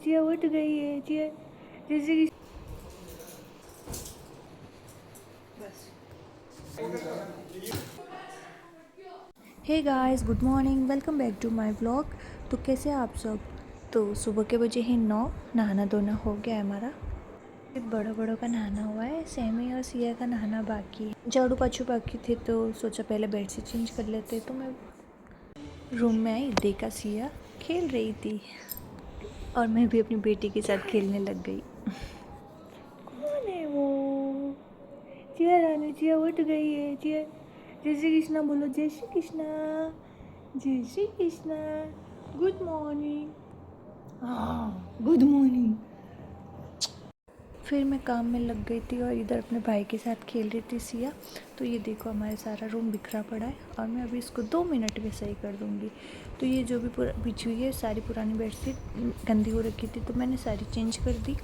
जिया उठ गई है। जिया जैसे कि hey guys, good morning, welcome back to my vlog. तो कैसे हैं आप सब। तो सुबह के बजे हैं 9। नहाना धोना हो गया है हमारा। बड़ों बड़ों का नहाना हुआ है, सैमी और सिया का नहाना बाकी है। झाड़ू पाछू बाकी थे तो सोचा पहले बेड से चेंज कर लेते। तो मैं रूम में आई, देखा सिया खेल रही थी और मैं भी अपनी बेटी के साथ खेलने लग गई। कौन है वो। जिया रानी, जिया उठ गई है। जिया जय श्री कृष्णा बोलो। जय श्री कृष्णा, जय श्री कृष्णा। Good morning. हाँ, गुड मॉर्निंग। फिर मैं काम में लग गई थी और इधर अपने भाई के साथ खेल रही थी सिया। तो ये देखो हमारे सारा रूम बिखरा पड़ा है और मैं अभी इसको 2 मिनट में सही कर दूँगी। तो ये जो भी पूरा बिछी हुई है, सारी पुरानी बेडशीट गंदी हो रखी थी तो मैंने सारी चेंज कर दी।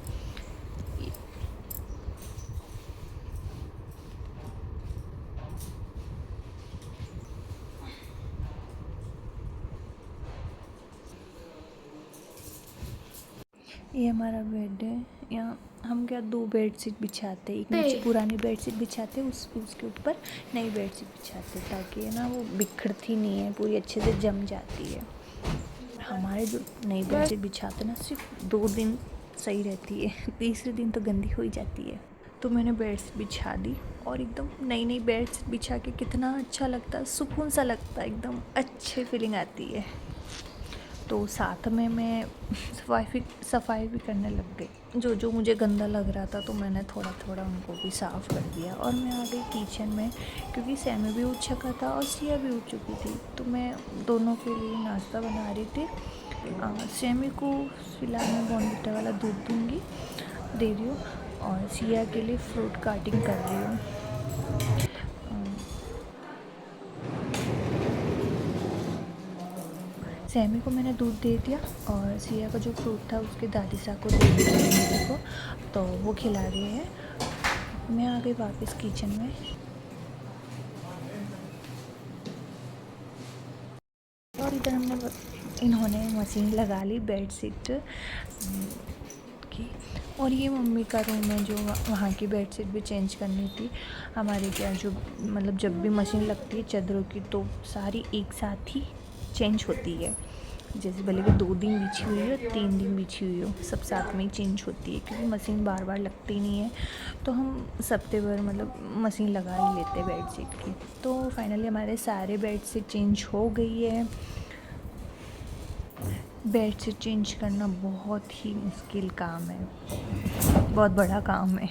ये हमारा बेड है। यहाँ हम क्या 2 बेडशीट बिछाते, एक नीचे पुरानी बेडशीट बिछाते, उसके ऊपर नई बेडशीट बिछाते ताकि है ना वो बिखरती नहीं है, पूरी अच्छे से जम जाती है। हमारे जो नई बेडशीट बिछाते ना सिर्फ 2 दिन सही रहती है, तीसरे दिन तो गंदी हो ही जाती है। तो मैंने बेडशीट बिछा दी और एकदम नई नई बेडशीट बिछा के कितना अच्छा लगता है, सुकून सा लगता है, एकदम अच्छी फीलिंग आती है। तो साथ में मैं सफाई भी करने लग गई। जो जो मुझे गंदा लग रहा था तो मैंने थोड़ा थोड़ा उनको भी साफ़ कर दिया और मैं आ गई किचन में, क्योंकि सैमी भी उठ चुका था और सिया भी उठ चुकी थी। तो मैं दोनों के लिए नाश्ता बना रही थी। सैमी को फिलहाल मैं बॉर्नविटा वाला दूध दूँगी, दे रही हूँ, और सिया के लिए फ्रूट काटिंग कर रही हूँ। सैमी को मैंने दूध दे दिया और सिया का जो फ्रूट था उसके दादी साहब को दे दिया मेरे को, तो वो खिला रही है। मैं आ गई वापस किचन में। और इधर इन्होंने मशीन लगा ली बेडशीट की। और ये मम्मी का रूम है, जो वहाँ की बेडशीट भी चेंज करनी थी। हमारे क्या जो मतलब जब भी मशीन लगती है चादरों की तो सारी एक साथ ही चेंज होती है। जैसे भले कि 2 दिन बिछी हुई हो, 3 दिन बिछी हुई हो, सब साथ में ही चेंज होती है, क्योंकि मशीन बार बार लगती नहीं है। तो हम हफ्ते भर मतलब मशीन लगा ही लेते हैं बेडशीट की। तो फाइनली हमारे सारे बेडशीट चेंज हो गई है। बेडशीट चेंज करना बहुत ही मुश्किल काम है, बहुत बड़ा काम है।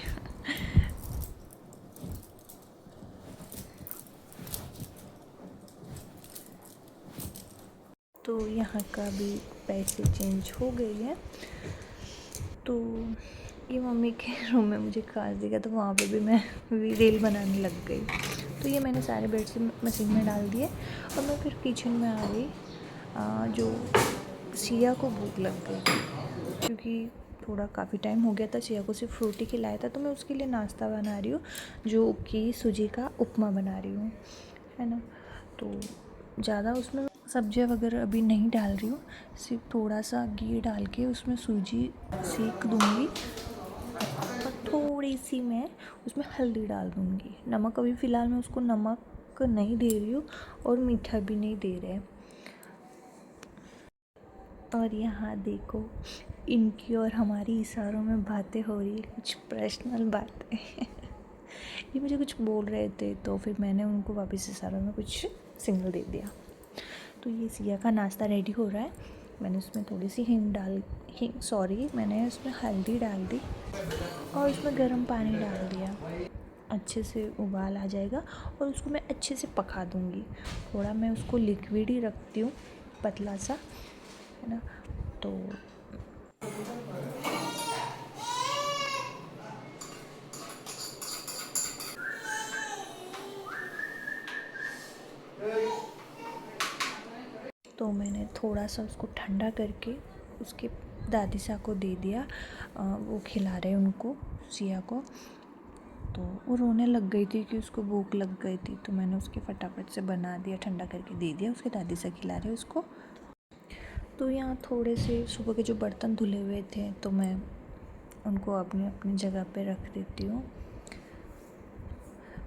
तो यहाँ का भी बेडशीट चेंज हो गई है। तो ये मम्मी के रूम में मुझे खास दिखा तो वहाँ पे भी मैं रील बनाने लग गई। तो ये मैंने सारे बेडशीट मशीन में डाल दिए और मैं फिर किचन में आ गई। जो सिया को भूख लग गई थी, क्योंकि थोड़ा काफ़ी टाइम हो गया था, सिया को सिर्फ फ्रूटी खिलाया था। तो मैं उसके लिए नाश्ता बना रही हूँ, जो कि सूजी का उपमा बना रही हूँ, है ना। तो ज़्यादा उसमें सब्जियाँ वगैरह अभी नहीं डाल रही हूँ, सिर्फ थोड़ा सा घी डाल के उसमें सूजी सेक दूँगी और थोड़ी सी मैं उसमें हल्दी डाल दूँगी। नमक अभी फ़िलहाल मैं उसको नमक नहीं दे रही हूँ और मीठा भी नहीं दे रहे। और यहाँ देखो इनकी और हमारी इशारों में बातें हो रही है, कुछ पर्सनल बातें। ये मुझे कुछ बोल रहे थे तो फिर मैंने उनको वापस इशारों में कुछ सिग्नल दे दिया। तो ये सिया का नाश्ता रेडी हो रहा है। मैंने उसमें थोड़ी सी मैंने उसमें हल्दी डाल दी और उसमें गर्म पानी डाल दिया। अच्छे से उबाल आ जाएगा और उसको मैं अच्छे से पका दूँगी। थोड़ा मैं उसको लिक्विड ही रखती हूँ, पतला सा, है ना। तो मैंने थोड़ा सा उसको ठंडा करके उसके दादी साहब को दे दिया। वो खिला रहे उनको, सिया को। तो वो रोने लग गई थी कि उसको भूख लग गई थी, तो मैंने उसके फटाफट से बना दिया, ठंडा करके दे दिया। उसके दादी साहब खिला रहे उसको। तो यहाँ थोड़े से सुबह के जो बर्तन धुले हुए थे तो मैं उनको अपनी अपनी जगह पे रख देती हूँ।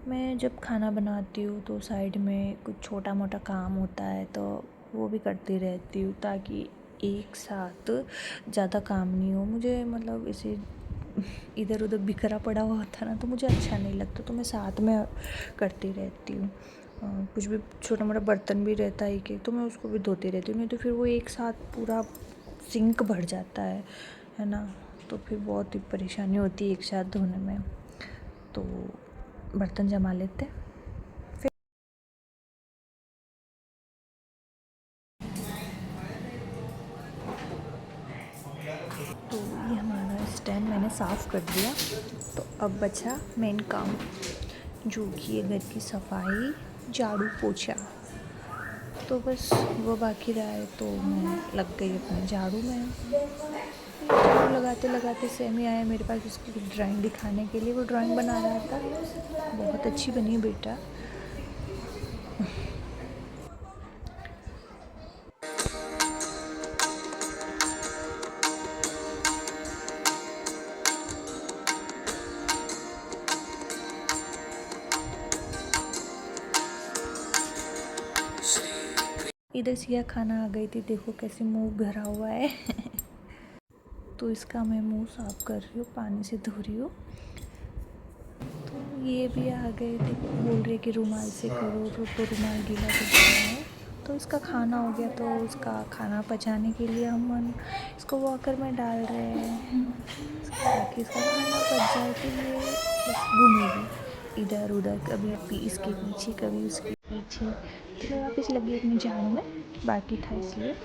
मैं जब खाना बनाती हूँ तो साइड में कुछ छोटा मोटा काम होता है तो वो भी करती रहती हूँ, ताकि एक साथ ज़्यादा काम नहीं हो मुझे। मतलब इसे इधर उधर बिखरा पड़ा हुआ होता ना तो मुझे अच्छा नहीं लगता, तो मैं साथ में करती रहती हूँ। कुछ भी छोटा मोटा बर्तन भी रहता है कि तो मैं उसको भी धोती रहती हूँ, नहीं तो फिर वो एक साथ पूरा सिंक भर जाता है ना, तो फिर बहुत ही परेशानी होती है एक साथ धोने में। तो बर्तन जमा लेते हैं। तो ये हमारा स्टैंड मैंने साफ़ कर दिया। तो अब बचा मेन काम, जो कि है घर की सफाई, झाड़ू पोछा। तो बस वो बाकी रहा है तो मैं लग गई अपने झाड़ू में। झाड़ू लगाते लगाते सेमी आया मेरे पास उसकी कुछ ड्राइंग दिखाने के लिए। वो ड्राइंग बना रहा था, बहुत अच्छी बनी बेटा। इधर सिया खाना आ गई थी, देखो कैसे मुंह भरा हुआ है तो इसका मैं मुंह साफ कर रही हूँ, पानी से धो रही हूँ। तो ये भी आ गए थे, बोल रहे कि रुमाल से करो, तो रुमाल गीला हो गया है। तो इसका खाना हो गया, तो उसका खाना पचाने के लिए हम इसको वॉकर में डाल रहे हैं, ताकि इसका खाना पच जाए। तो ये बस घूमेगी इधर उधर, कभी इसके पीछे कभी उसके पीछे। तो मैं वापस लगी अपनी झाड़ू में, बाकी था इसलिए।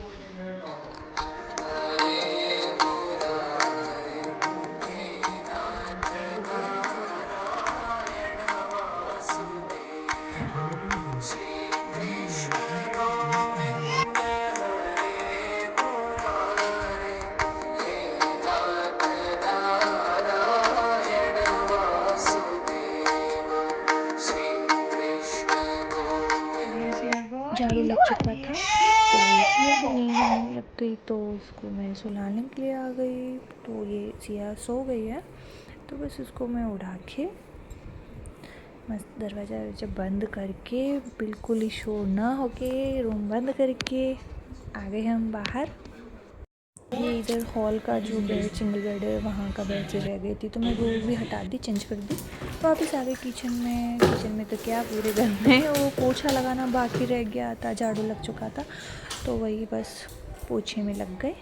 झाड़ू लग चुका था तो नींद आने लग गई, तो उसको मैं सुलाने के लिए आ गई। तो ये सिया सो गई है, तो बस उसको मैं उठा के मस्त दरवाज़ा बंद करके, बिल्कुल ही शोर ना होके रूम बंद करके आ गए हम बाहर। ये इधर हॉल का जो बेड, सिंगल बेड है, वहाँ का बेड से रह गई थी, तो मैं वो भी हटा दी, चेंज कर दी। वापस आ गई किचन में। किचन में तो क्या, पूरे घर में वो पोछा लगाना बाकी रह गया था, झाड़ू लग चुका था, तो वही बस पोछे में लग गए।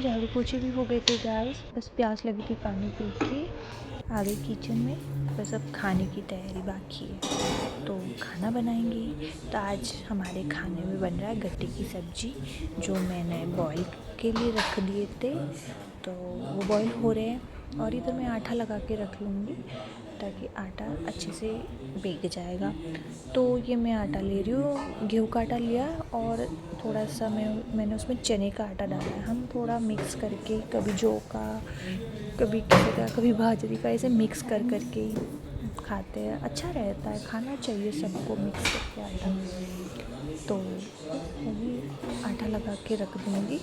झाड़ू पोछे भी हो गए थे गाइस, बस प्यास लगी थी, पानी पी के आ गई किचन में। बस अब खाने की तैयारी बाकी है, तो खाना बनाएंगे। तो आज हमारे खाने में बन रहा है गट्टे की सब्ज़ी, जो मैंने बॉईल के लिए रख दिए थे, तो वो बॉईल हो रहे हैं। और इधर मैं आटा लगा के रख लूँगी, ताकि आटा अच्छे से बेक जाएगा। तो ये मैं आटा ले रही हूँ, गेहूँ का आटा लिया, और थोड़ा सा मैंने उसमें चने का आटा डाला है। हम थोड़ा मिक्स करके, कभी जौ का, कभी किसी का, कभी बाजरे का, ऐसे मिक्स कर करके ही खाते हैं। अच्छा रहता है, खाना चाहिए सबको मिक्स करके आटा। तो वही आटा लगा के रख दूँगी।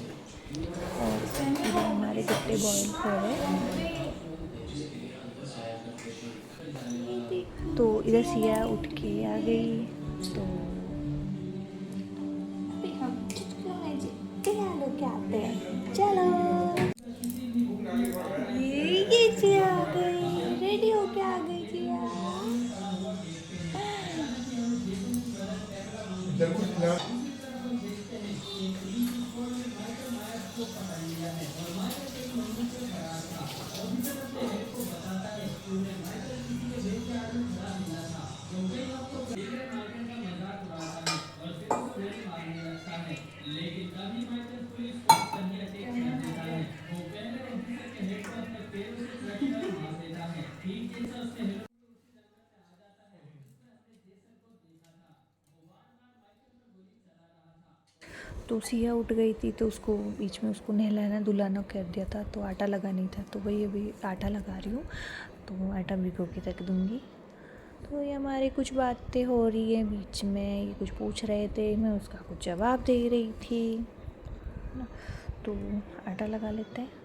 और इधर हमारे गट्टे बॉईल हो रहे हैं। तो इधर सिया उठ के आ गई, तो तो सिया उठ गई थी तो उसको बीच में उसको नहलाना धुलाना कर दिया था, तो आटा लगा नहीं था, तो वही अभी आटा लगा रही हूँ। तो आटा भिगो के रख दूँगी। तो ये हमारी कुछ बातें हो रही हैं बीच में, ये कुछ पूछ रहे थे, मैं उसका कुछ जवाब दे रही थी ना। तो आटा लगा लेते हैं।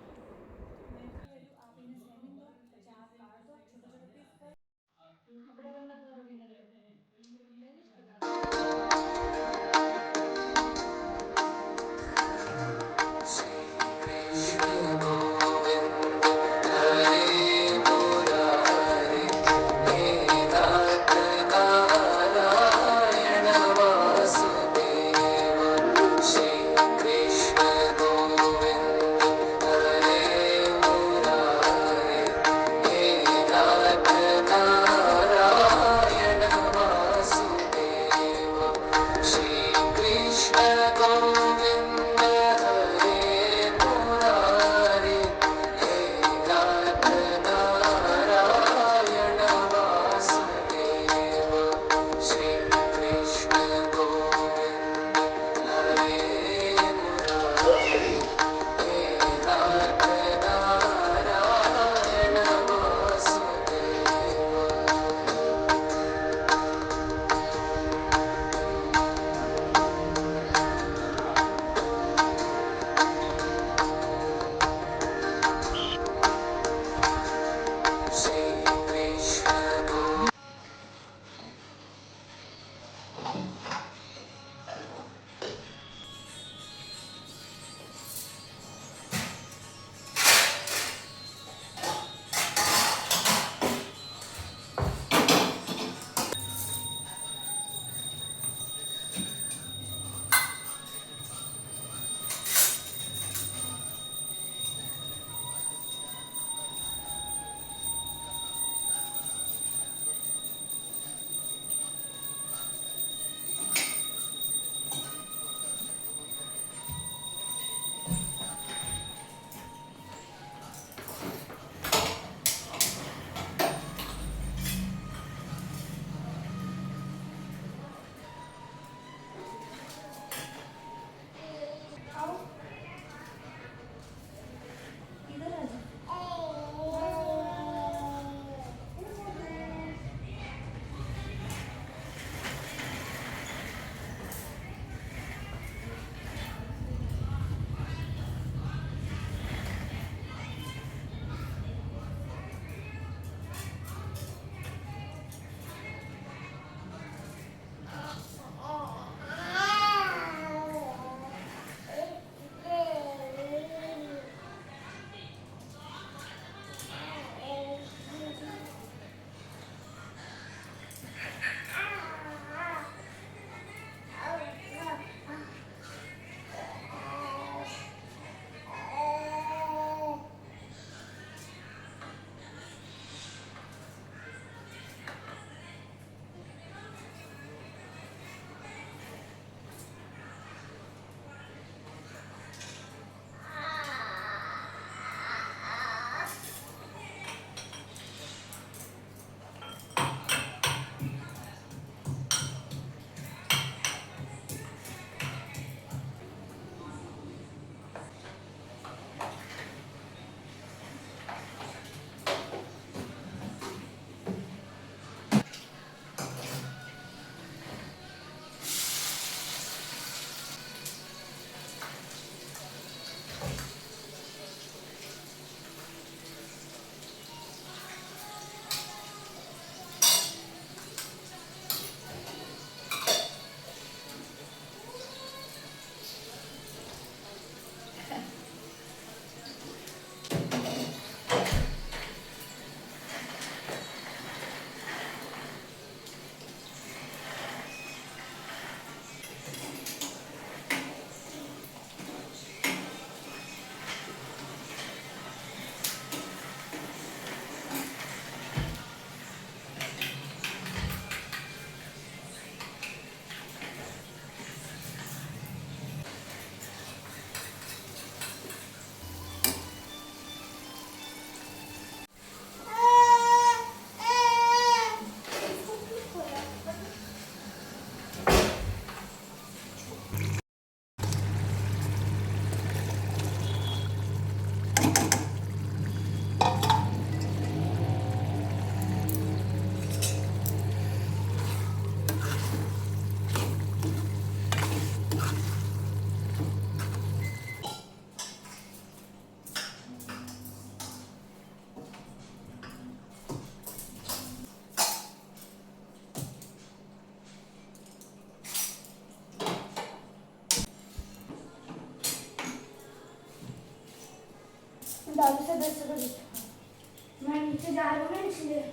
दादी से 10 रुपये मैं नीचे जा रहा हूँ ना इसलिए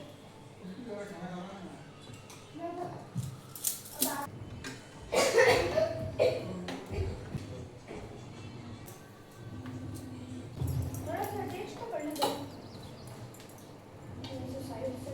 थोड़ा सा टेस्ट तो करने दो साइड से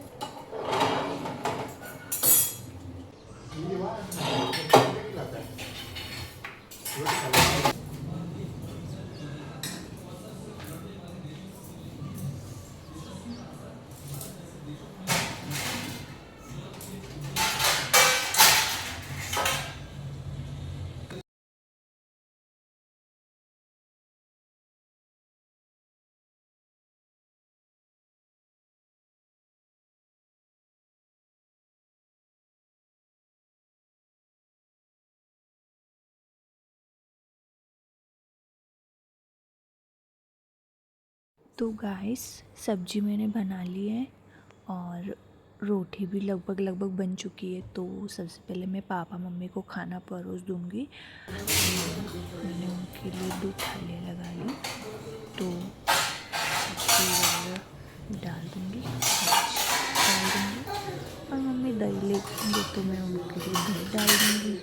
तो गाइस सब्जी मैंने बना ली है और रोटी भी लगभग बन चुकी है। तो सबसे पहले मैं पापा मम्मी को खाना परोस दूँगी। मैंने उनके लिए 2 थालियाँ लगा ली, तो सब्जी वगैरह डाल दूँगी और मम्मी दही लेंगे तो मैं उनके लिए दही डाल दूँगी।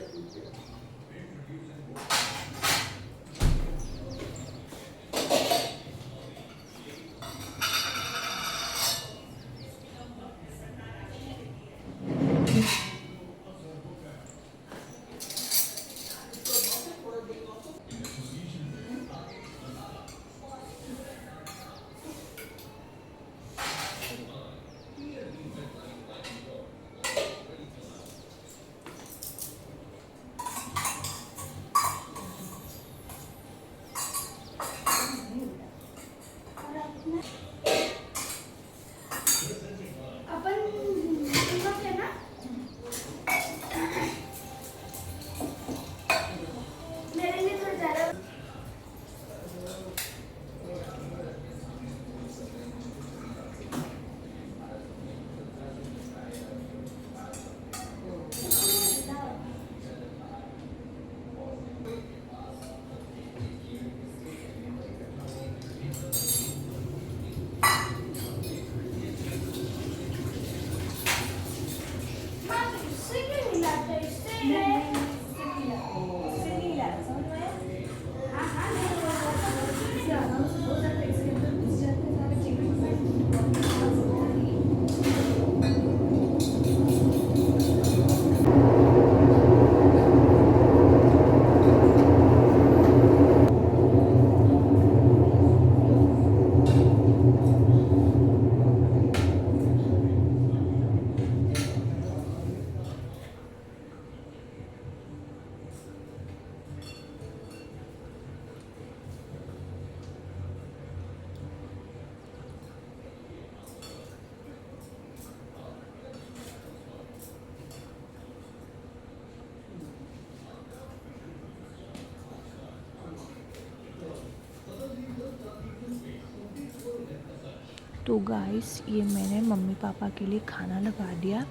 तो गाइस ये मैंने मम्मी पापा के लिए खाना लगा दिया,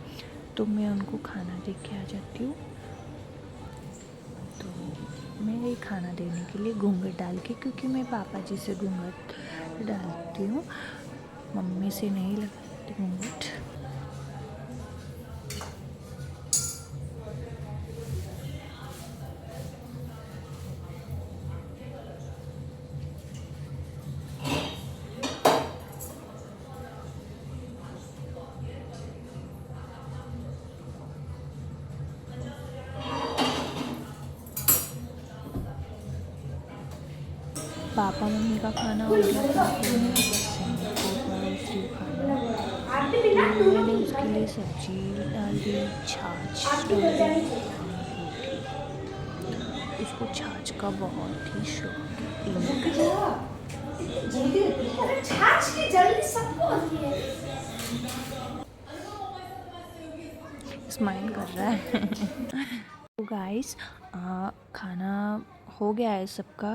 तो मैं उनको खाना दे के आ जाती हूँ। तो मैं ये खाना देने के लिए घूंघट डाल के, क्योंकि मैं पापा जी से घूंघट डालती हूँ, मम्मी से नहीं लगाती घूंघट। पापा मम्मी का खाना हो गया था, तो मैं बस इनको परोसी खाना। मैंने उसके लिए सब्जी डाल दी, छाछ डाल दी, रोटी। उसको छाछ का बहुत ही शौक है। छाछ की जल्दी सबको होती है। स्माइल कर रहा है। तो गाइस खाना हो गया है सबका।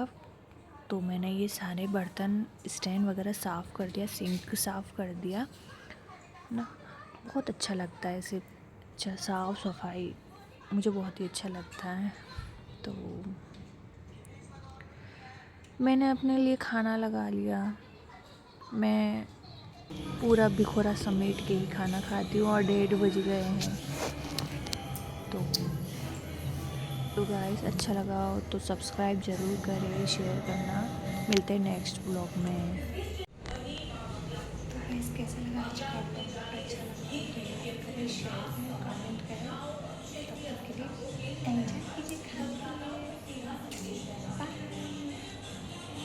तो मैंने ये सारे बर्तन स्टैंड वगैरह साफ़ कर दिया, सिंक साफ़ कर दिया ना। बहुत अच्छा लगता है ऐसे, अच्छा साफ़ सफाई मुझे बहुत ही अच्छा लगता है। तो मैंने अपने लिए खाना लगा लिया, मैं पूरा बिखोरा समेट के ही खाना खाती हूँ और 1:30 बज गए हैं। तो गाइस अच्छा लगा हो तो सब्सक्राइब ज़रूर करें, शेयर करना। मिलते हैं नेक्स्ट ब्लॉग में। तो गाइस कैसा लगा आज का ब्लॉग? अच्छा लगा तो लाइक करें, शेयर करें, कमेंट करें। तब तक के लिए